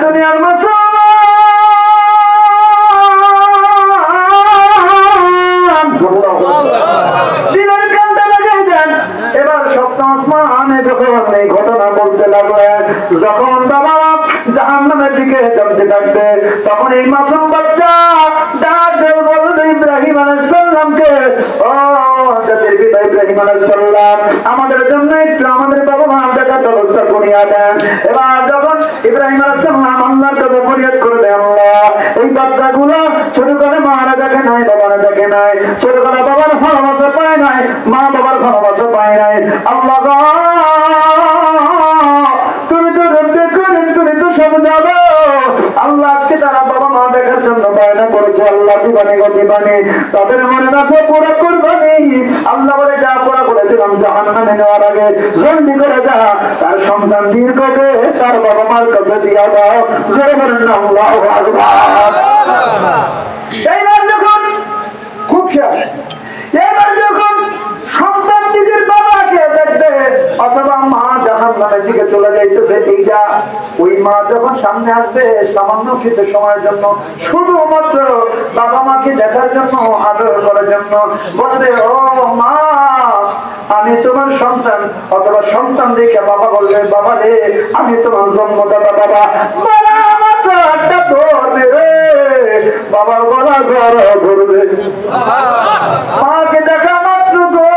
দুনিয়ার দিনের কান্তা লাগাই দেন। এবার সপ্তম আসমানে যখন এই ঘটনা বলতে লাগলেন, যখন বাবা জাহান্নামের দিকে যাতে থাকবে, তখন এই মাসুম বাচ্চা ডাক দেব বলবে ইব্রাহিম আলাইহিস সালামকে, ও জাতির পিতা ইব্রাহিম আলাইহিস সালাম, আমাদের জন্য একটু আমাদের বাবা মা দেখার ব্যবস্থা করিয়া দেন। এবার যখন ইব্রাহিম আলাইহিস সালাম আল্লাহর কাছে ফরিয়াদ করবে, আল্লাহ এই বাচ্চাগুলো ছোটবেলায় মারা দেখে নাই, বাবারা দেখে নাই, ছোটবেলায় বাবার ভালোবাসা পায় নাই, মা বাবার ভালোবাসা পায় নাই, আল্লাহ তুমি তো রব্বে করিম, তুমি তো সব জানো। আল্লাহ আজকে তারা বাবা মা দেখার জন্য বায়না করেছে, আল্লাহ দিবানি গো দিবানি, তাদের মনে আছে পুরো করবানি। আল্লাহ বলে যা পুরো করেছিলাম জাহান্নামে নেওয়ার আগে জলদি করে যা তার সন্তান দীর্ঘকে তার বাবা মার কাছে দিয়া দাও। জোরে বলেন না আল্লাহু আকবার। এইবার যখন খুব খেয়াল, এবার যখন সন্তান নিজের বাবাকে দেখবে অথবা মা জাহান্নামের দিকে চলে যাইতেছে, এইটা ওই মা যখন সামনে আসবে সামান্য কিছু সময়ের জন্য, শুধুমাত্র বাবা মাকে দেখার জন্য, আদর করার জন্য বলবে, ও মা আমি তোমার সন্তান, অথবা সন্তান দেখে বাবা বলবে, বাবা রে আমি তোমার জন্মদাতা বাবা। বাবার গলা ধরবে, মাকে দেখা মাত্র গো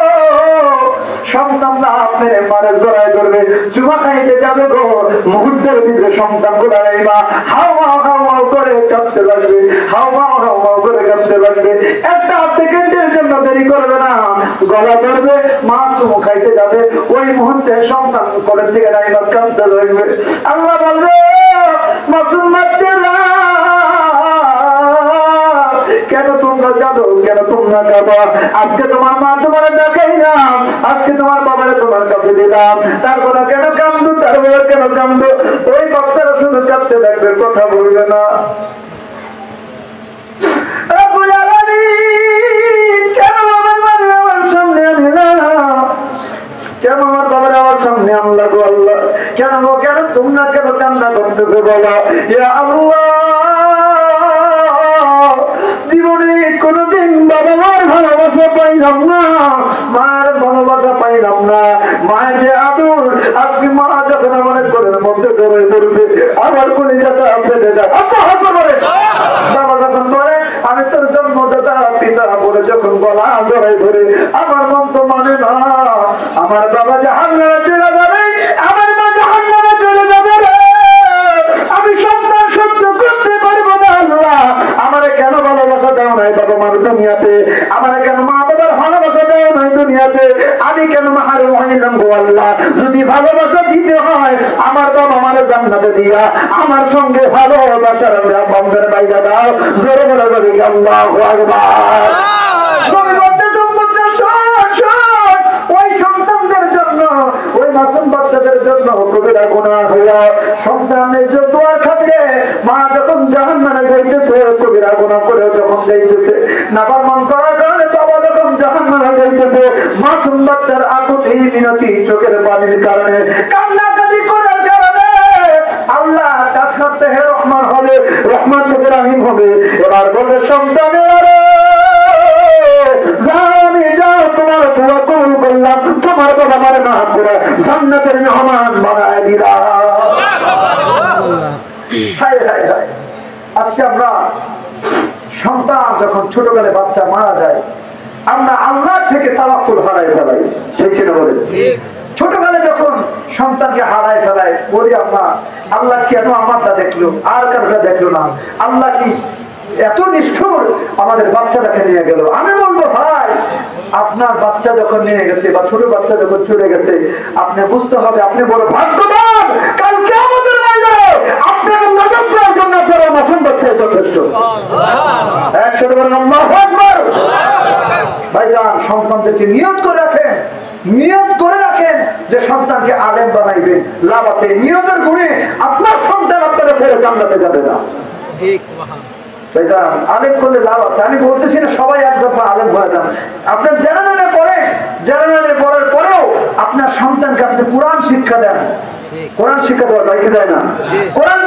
সন্তানরা আপনার মারে জড়াই ধরবে, চুমা খাইতে যাবে গো, মুহূর্তের ভিতরে সন্তান গুলা মা হাওয়া হাওয়া করে কাঁপতে লাগবে, হাওয়া হাওয়া করে কাঁপতে লাগবে। একটা সেকেন্ডের জন্য দেরি করবে না, গলা ধরবে, মা চুমু খাইতে যাবে, ওই মুহূর্তে সন্তান করে থেকে নাইবা কাঁপতে লাগবে। আল্লাহ বলবে, মাসুম বাচ্চারা কেন তোমরা জানো, কেন তোমরা যাবো? আজকে তোমার মা তোমার দেখাই না, আজকে তোমার বাবারে তোমার কাছে দিলাম, তারপরে কেন কান্দো, তারপরে কেন কান্দো? ওই বাচ্চারা শুধু কাঁদতে থাকবে, কথা বলবে না। কেন আমার বাবা আমার সামনে আনলাম, কেন আমার বাবার আমার সামনে আনলা গো আল্লাহ, কেন গো, কেন তোমরা কেন কান্না করতেছো বাবা? ইয়া আল্লাহ, জীবনে কোনদিন বাবা মার ভালোবাসা পাইলাম না, মায়ের ভালোবাসা পাইলাম না, মায়ের যে আদর, আজকে মা যখন আমার ঘরের মধ্যে ধরে পড়েছে, আমার কলিজাটা ফেটে যায়। বাবা যখন বলে আমি তোর জন্মদাতা পিতা বলে যখন গলা জড়াই ধরে, আমার মন তো মানে না, আমার বাবা জাহান্নামে চলে যাবে, আমার মা জাহান্নামে চলে যাবে, আমি সন্তান সহ্য করতে পারবো না। আল্লাহ আমারে কেন ভালোবাসা দাও নাই বাবা মার দুনিয়াতে, আমারে কেন মা বাবার ভালোবাসা দাও নাই দুনিয়াতে, আমি কেন মাহারুম হইলাম গো আল্লাহ? যদি ভালোবাসা দিতে হয় আমার বাবা মারে জান্নাতে দিয়া আমার সঙ্গে ভালোবাসার বন্ধের বাইজা দাও। জোরে বলে বলি আল্লাহু আকবার। তুমি বলতেছো ওই সন্তানদের জন্য, ওই মাসুম বাচ্চাদের জন্য কবিরা গুনাহ হইয়া সন্তানের দোয়ার খাতিরে মা যখন জাহান্নামে যাইতেছে, কবিরা গুনাহ করে যখন যাইতেছে, নাফরমান করার কারণে বাবা যখন জাহান্নামে যাইতেছে, মাসুম বাচ্চার আকুতি মিনতি চোখের পানির কারণে, কান্নাকাটি করার কারণে আল্লাহ কাঁদতে হে রহমান হবে, রহমান থেকে রাহিম হবে। এবার বলে সন্তানের তোমার দোয়া কবুল করলাম, তোমার বাবা মারে মাফ করে জান্নাতের মেহমান বানায় দিলাম। হায় হায় হায়, আজকে আমরা সন্তান যখন ছোটকালে বাচ্চা মারা যায়, আমরা আল্লাহ থেকে তাওয়াক্কুল হারাই ফেলাই, ঠিক কিনা বলেন? ছোটকালে যখন সন্তানকে হারাই ফেলাই, বলি আমরা আল্লাহ কেন আমারটা দেখলো আর কারোটা দেখলো না, আল্লাহ কি এত নিষ্ঠুর আমাদের বাচ্চাটাকে নিয়ে গেল? আমি বলবো ভাই, আপনার বাচ্চা যখন নিয়ে গেছে বা ছোট বাচ্চা যখন চলে গেছে, আপনি বুঝতে হবে আপনি বড় ভাগ্যবান। কাল কিয়ামতের ময়দানে আপনাকে নাজাত দেওয়ার জন্য আপনার মাসুম বাচ্চা যথেষ্ট। একসাথে বলেন আল্লাহু আকবার। ভাইজান, সন্তানদেরকে নিয়ত করে রাখেন, নিয়ত করে রাখেন যে সন্তানকে আলেম বানাইবেন। লাভ আছে নিয়তের গুণে, আপনার সন্তান আপনারা ছেড়ে জান্নাতে যাবে না। ঠিক ভাইজান, আলেম করলে লাভ আছে। আমি বলতেছি না সবাই এক দফা আলেম হয়ে যান, আপনার জেনারেলে পড়েন, জেনারেলে পড়ার পরেও আপনার সন্তানকে আপনি কোরআন শিক্ষা দেন, কোরআন শিক্ষা দেওয়া যায় কি যায় না? কোরআন